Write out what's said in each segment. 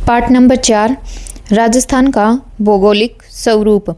Part number 4 Rajasthan का भौगोलिक स्वरूप।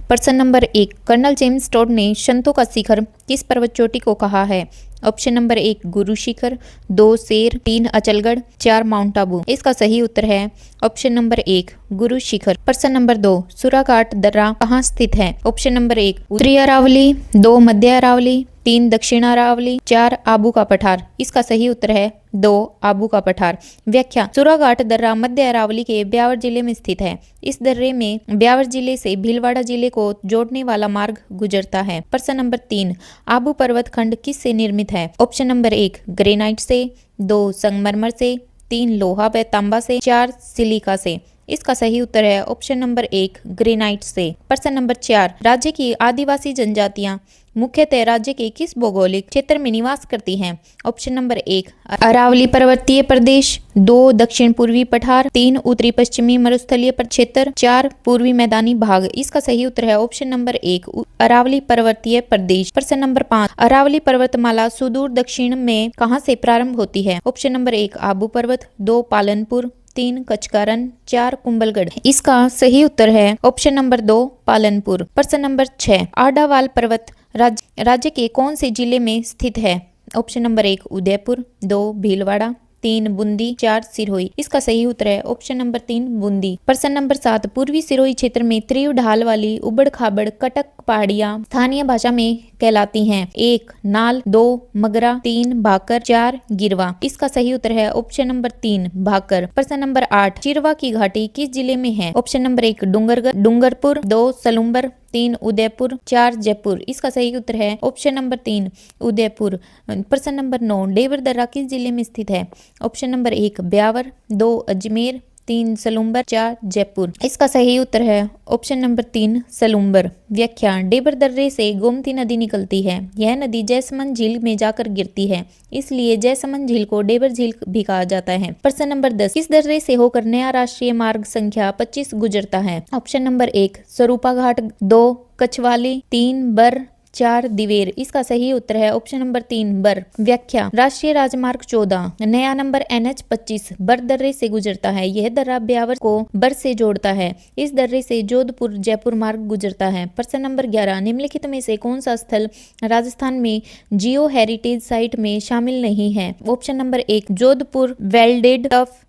प्रश्न नंबर 1 कर्नल जेम्स टोड ने संतों का शिखर किस पर्वत चोटी को कहा है? ऑप्शन नंबर 1 गुरु शिखर, 2 शेर, 3 अचलगढ़, 4 माउंट आबू। इसका सही उत्तर है ऑप्शन नंबर 1 गुरु शिखर। प्रश्न नंबर 2 सुराघाट दर्रा कहाँ स्थित है? ऑप्शन नंबर 1 उत्तरी अरावली, 2 मध्य अरावली, 3 दक्षिण अरावली, 4 आबू का पठार। इसका सही उत्तर है 2 आबू का पठार। व्याख्या सुराघाट दर्रा मध्य अरावली के ब्यावर जिले में स्थित है। इस दर्रे में ब्यावर जिले से भीलवाड़ा जिले को जोड़ने वाला मार्ग गुजरता है। प्रश्न नंबर 3 आबू पर्वत खंड किस से निर्मित है? ऑप्शन नंबर 1 ग्रेनाइट से, 2 संगमरमर से, 3 लोहा व तांबा से, 4 सिलिका से। इसका सही उत्तर है ऑप्शन नंबर 1 ग्रेनाइट से। प्रश्न नंबर 4 राज्य की आदिवासी जनजातियां मुख्यतः राज्य के किस भौगोलिक क्षेत्र में निवास करती हैं? ऑप्शन नंबर 1 अरावली पर्वतीय प्रदेश, 2 दक्षिण पूर्वी पठार, 3 उत्तरी पश्चिमी मरुस्थलीय क्षेत्र, 4 पूर्वी मैदानी भाग। इसका सही उत्तर है ऑप्शन नंबर 1 अरावली पर्वतीय प्रदेश। प्रश्न नंबर 5 अरावली पर्वतमाला सुदूर दक्षिण में कहां से प्रारंभ होती है? ऑप्शन नंबर 1 आबू पर्वत, 2 पालनपुर, 3 कचकारन, 4 कुंभलगढ़। इसका सही उत्तर है ऑप्शन नंबर 2 पालनपुर। प्रश्न नंबर 6 आडावाल पर्वत राज्य के कौन से जिले में स्थित है? Option number 1 Udaipur, 2 Bhilwara, 3 Bundi, 4 Sirohi. इसका सही उत्तर है ऑप्शन नंबर 3 बूंदी। प्रश्न नंबर 7 पूर्वी सिरोही क्षेत्र में तीव्र ढाल वाली उबड़ खाबड़ कटक पहाड़ियां स्थानीय भाषा में कहलाती हैं। 1 नाल, 2 मगरा, 3 भाकर, 4 गिरवा। इसका सही उत्तर है ऑप्शन नंबर 3 भाकर। प्रश्न नंबर 8 चिरवा की घाटी किस जिले में है? Option number 1 Dungarpur, 2 Salumbar, 3 Udaipur, 4 Jaipur. इसका सही उत्तर है ऑप्शन नंबर 3 उदयपुर। प्रश्न नंबर 9 डेवर दर्रा किस जिले में स्थित है? Option number 1 Beawar, 2 Ajmer, 3 Salumbar, 4 Jaipur. इसका सही उत्तर है ऑप्शन नंबर 3 सलूम्बर। व्याख्या डेबर दर्रे से गोमती नदी निकलती है। यह नदी जयसमंद झील में जाकर गिरती है, इसलिए जयसमंद झील को डेबर झील भी कहा जाता है। प्रश्न नंबर 10 किस दर्रे से होकर नया राष्ट्रीय मार्ग संख्या 25 गुजरता है? ऑप्शन नंबर 1 स्वरूपा घाट, 2 कछवाली, 3 बर, 4 दिवेर। इसका सही उत्तर है ऑप्शन नंबर 3 बर। व्याख्या राष्ट्रीय राजमार्ग 14 नया नंबर NH 25 बर दर्रे से गुजरता है। यह दर्रा ब्यावर को बर से जोड़ता है। इस दर्रे से जोधपुर जयपुर मार्ग गुजरता है। प्रश्न नंबर 11 निम्नलिखित में से कौन सा स्थल राजस्थान में जियो हेरिटेज साइट में शामिल नहीं है? Option number 1 Jodhpur welded tough,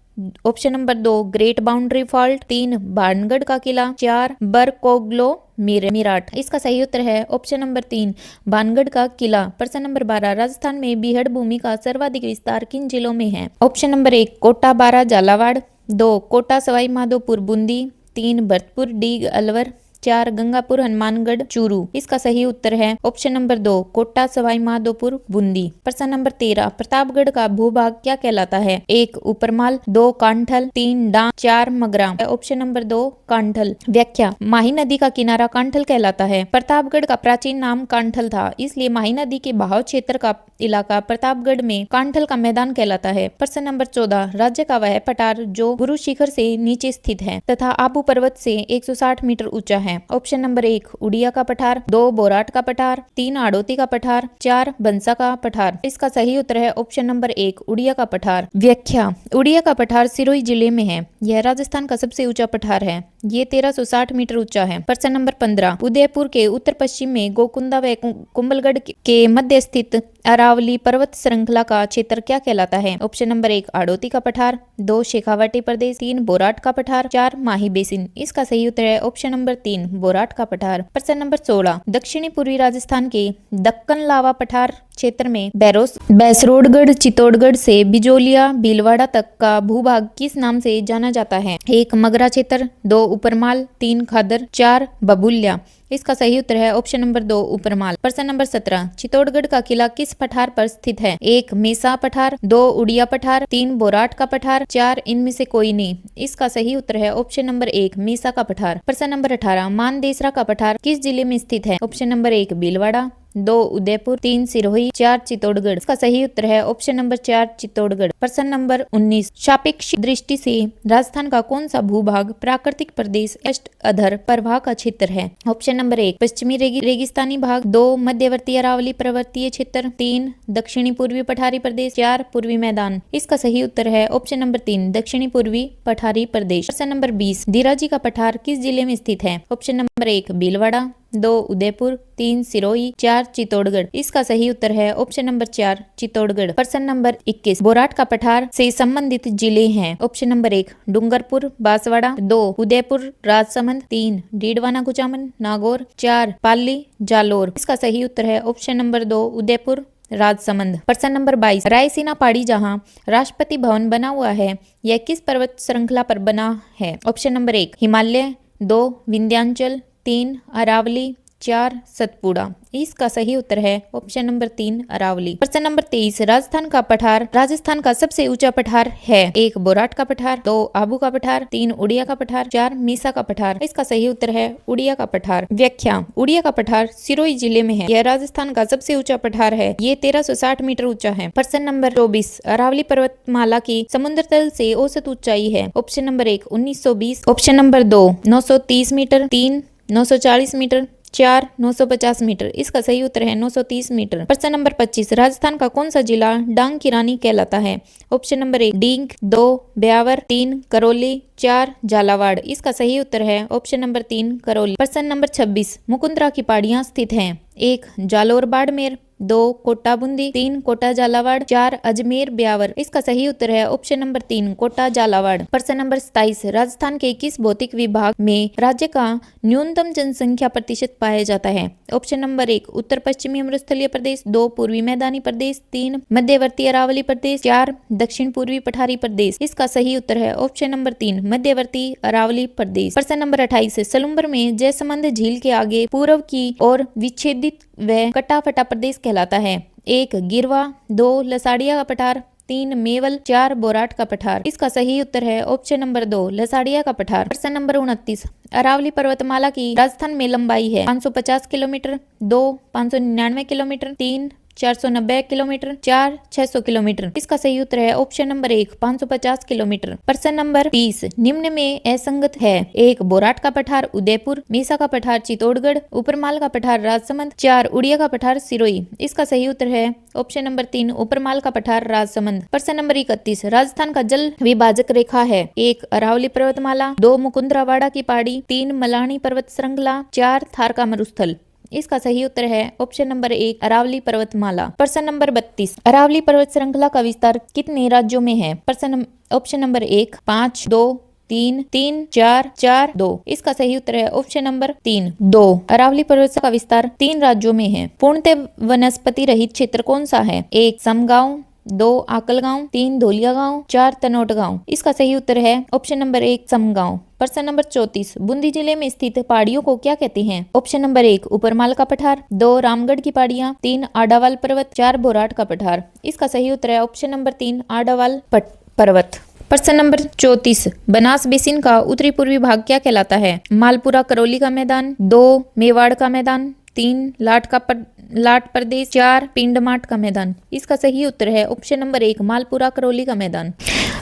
option number 2 great boundary fault, 3 Bhangarh का किला, 4 बरकोग्लो मीराट। इसका सही उत्तर है ऑप्शन नंबर 3 भानगढ़ का किला। प्रश्न नंबर 12 राजस्थान में बीहड़ भूमि का सर्वाधिक विस्तार किन जिलों में है? ऑप्शन नंबर 1 कोटा बारा झालावाड़, 2 कोटा सवाई माधोपुर बूंदी, 3 भरतपुर डीग अलवर, 4 गंगापुर हनुमानगढ़ चूरू। इसका सही उत्तर है ऑप्शन नंबर 2 कोटा सवाई माधोपुर बूंदी। प्रश्न नंबर 13 प्रतापगढ़ का भूभाग क्या कहलाता है? 1 ऊपरमाल, 2 कांठल, 3 डांग, 4 मगरा। Option number 2 Kanthal. व्याख्या माही नदी का किनारा कांठल कहलाता है। प्रतापगढ़ का प्राचीन नाम कांठल था, इसलिए माही नदी के बहाव क्षेत्र का इलाका प्रतापगढ़ में कांठल का मैदान कहलाता है। प्रश्न नंबर 14 राज्य का वह पठार जो गुरु शिखर से नीचे स्थित है तथा आबू पर्वत से 160 मीटर ऊंचा है? ऑप्शन नंबर 1 उड़िया का पठार, 2 बोराट का पठार, 3 आड़ोती का पठार, 4 बंसा का पठार। इसका सही उत्तर है ऑप्शन नंबर 1 उड़िया का पठार। व्याख्या उड़िया का पठार सिरोही जिले में है। यह राजस्थान का सबसे ऊंचा पठार है। ये 1360 मीटर ऊंचा है। प्रश्न नंबर 15 उदयपुर के उत्तर पश्चिम में गोकुंदा व कुंभलगढ़ के मध्य स्थित अरावली पर्वत श्रृंखला का क्षेत्र क्या कहलाता है? ऑप्शन नंबर 1 आड़ोती का पठार, 2 शेखावाटी प्रदेश, 3 बोराट का पठार, 4 माही बेसिन। इसका सही उत्तर है ऑप्शन नंबर 3 बोराट का पठार। प्रश्न नंबर 16 दक्षिणी पूर्वी राजस्थान के दक्कन लावा पठार क्षेत्र में बैसरोडगढ़ चित्तौड़गढ़ से बिजोलिया भीलवाड़ा तक का भूभाग किस नाम से जाना जाता है? 1 मगरा क्षेत्र, 2 ऊपरमाल, 3 खादर, 4 बबुल्या। इसका सही उत्तर है ऑप्शन नंबर 2 ऊपरमाल। प्रश्न नंबर 17 चित्तौड़गढ़ का किला किस पठार पर स्थित है? 1 मेसा पठार, 2 उड़िया पठार, 3 बोराट का पठार, 4 इनमें से कोई नहीं। इसका सही उत्तर है ऑप्शन नंबर 1 मेसा का पठार। प्रश्न नंबर 18 मानदेसरा का पठार किस जिले में स्थित है? Option number 1 Bhilwara, 2 Udaipur, 3 Sirohi, 4 Chittorgarh. इसका सही उत्तर है ऑप्शन नंबर 4 चित्तौड़गढ़। प्रश्न नंबर 19, सापेक्ष दृष्टि से राजस्थान का कौन सा भूभाग प्राकृतिक प्रदेश अष्ट अधर प्रवाह का क्षेत्र है? ऑप्शन नंबर 1 पश्चिमी रेगिस्तानी भाग, 2 मध्यवर्ती अरावली पर्वतीय क्षेत्र, 3 दक्षिणी पूर्वी पठारी प्रदेश, 4 पूर्वी मैदान। इसका सही उत्तर है ऑप्शन नंबर 3 दक्षिणी पूर्वी पठारी प्रदेश। प्रश्न नंबर 20, धीराजी का पठार किस जिले में स्थित है? Option number 1 Bhilwara, 2 Udaipur, 3 Sirohi, 4 Chittorgarh. इसका सही उत्तर है ऑप्शन नंबर 4 चित्तौड़गढ़। प्रश्न नंबर 21, बोराट का पठार से संबंधित जिले हैं? ऑप्शन नंबर 1 डूंगरपुर, बांसवाड़ा, 2 उदयपुर, राजसमंद, 3 डीडवाना कुचामन, नागौर, 4 पाली, जालोर। इसका सही उत्तर है ऑप्शन नंबर 2 उदयपुर, राजसमंद। प्रश्न नंबर 22, रायसीना पहाड़ी जहां राष्ट्रपति भवन बना हुआ है, यह किस पर्वत श्रृंखला पर बना है? Option number 1 Himalaya, 2 Vindhyachal, 3 Aravali, 4 Satpura. इसका सही उत्तर है ऑप्शन नंबर 3 अरावली। प्रश्न नंबर 23, राजस्थान का पठार राजस्थान का सबसे ऊंचा पठार है? 1 बोराट का पठार, 2 आबू का पठार, 3 उड़िया का पठार, 4 मीसा का पठार। इसका सही उत्तर है उड़िया का पठार। व्याख्या, उड़िया का पठार सिरोही जिले में है। यह राजस्थान का सबसे ऊंचा पठार है। ये 1360 मीटर ऊंचा है। प्रश्न नंबर 24, अरावली पर्वतमाला की समुद्र तल से औसत ऊंचाई है? Option number 1 1920, option number 2 930 metre, 3 940 metre, 4 950 metre. इसका सही उत्तर है 930 मीटर। प्रश्न नंबर 25, राजस्थान का कौन सा जिला डांग की रानी कहलाता है? ऑप्शन नंबर 1 डींग, 2 ब्यावर, 3 करौली, 4 झालावाड़। इसका सही उत्तर है ऑप्शन नंबर 3 करौली। प्रश्न नंबर 26, मुकुंदरा की पहाड़ियां स्थित हैं? 1 जालोर बाड़मेर, 2 कोटा बूंदी, 3 कोटा झालावाड़, 4 अजमेर ब्यावर। इसका सही उत्तर है ऑप्शन नंबर 3 कोटा झालावाड़। प्रश्न नंबर 27, राजस्थान के किस भौतिक विभाग में राज्य का न्यूनतम जनसंख्या प्रतिशत पाया जाता है? ऑप्शन नंबर 1 उत्तर पश्चिमी अमृतस्थलीय प्रदेश, 2 पूर्वी मैदानी प्रदेश, 3 मध्यवर्ती अरावली प्रदेश, 4 दक्षिण पूर्वी पठारी प्रदेश। इसका सही उत्तर है ऑप्शन नंबर 3 मध्यवर्ती अरावली प्रदेश। प्रश्न नंबर 28, सलुम्बर में जयसमंद झील के आगे पूर्व की ओर विच्छेदित व कटाफटा प्रदेश कहलाता है? 1 गिरवा, 2 लसाड़िया का पठार, 3 मेवल, 4 बोराट का पठार। इसका सही उत्तर है ऑप्शन नंबर 2 लसाड़िया का पठार। प्रश्न नंबर 29, अरावली पर्वतमाला की राजस्थान में लंबाई है? 550 किलोमीटर, 2 599 किलोमीटर, 3 490 किलोमीटर, 4 600 किलोमीटर। इसका सही उत्तर है ऑप्शन नंबर 1 550 किलोमीटर। प्रश्न नंबर 30, निम्न में असंगत है? 1 बोराट का पठार उदयपुर, मीसा का पठार चित्तौड़गढ़, ऊपरमाल का पठार राजसमंद, 4 उड़िया का पठार सिरोही। इसका सही उत्तर है ऑप्शन नंबर 3 ऊपरमाल का पठार राजसमंद। प्रश्न नंबर 31, राजस्थान का जल विभाजक रेखा है? 1 अरावली पर्वतमाला, 2 मुकुंदरावाड़ा की पहाड़ी, 3 मलानी पर्वत श्रृंखला, 4 थार का मरुस्थल। इसका सही उत्तर है ऑप्शन नंबर 1 अरावली पर्वतमाला। प्रश्न नंबर 32, अरावली पर्वत श्रृंखला का विस्तार कितने राज्यों में है? प्रश्न ऑप्शन नंबर 1 5, 2 3 3 4 4 2। इसका सही उत्तर है ऑप्शन नंबर 3 2। अरावली पर्वत का विस्तार 3 राज्यों में है। पूर्णतः वनस्पति रहित क्षेत्र कौन सा है? 1 समगांव, 2 आकल गांव, 3 धोलिया गांव, 4 तनोट गांव। इसका सही उत्तर है ऑप्शन नंबर 1 समगांव। प्रश्न नंबर 34, बूंदी जिले में स्थित पहाड़ियों को क्या कहते हैं? ऑप्शन नंबर 1 ऊपरमाल का पठार, 2 रामगढ़ की पहाड़ियां, 3 आडावाल पर्वत, 4 बोराट का पठार। इसका सही उत्तर है ऑप्शन नंबर 3 आडावाल पर्वत। प्रश्न नंबर 34, बनास बेसिन का उत्तरी पूर्वी भाग क्या कहलाता है? मालपुरा करौली का मैदान, 2 मेवाड़ का मैदान, 3 लाट प्रदेश, 4 पिंडमाट का मैदान। इसका सही उत्तर है ऑप्शन नंबर 1 मालपुरा करौली का मैदान।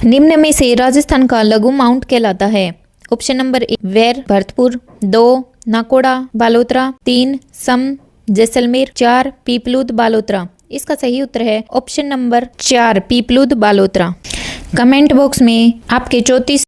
निम्न में से राजस्थान का लघु माउंट कहलाता है? ऑप्शन नंबर 1 वैर भरतपुर, 2 नाकोड़ा बालोतरा, 3 सम जैसलमेर, 4 पीपलूद बालोतरा। इसका सही उत्तर है option number 4 Piplud Balotra. Comment box में आपके 34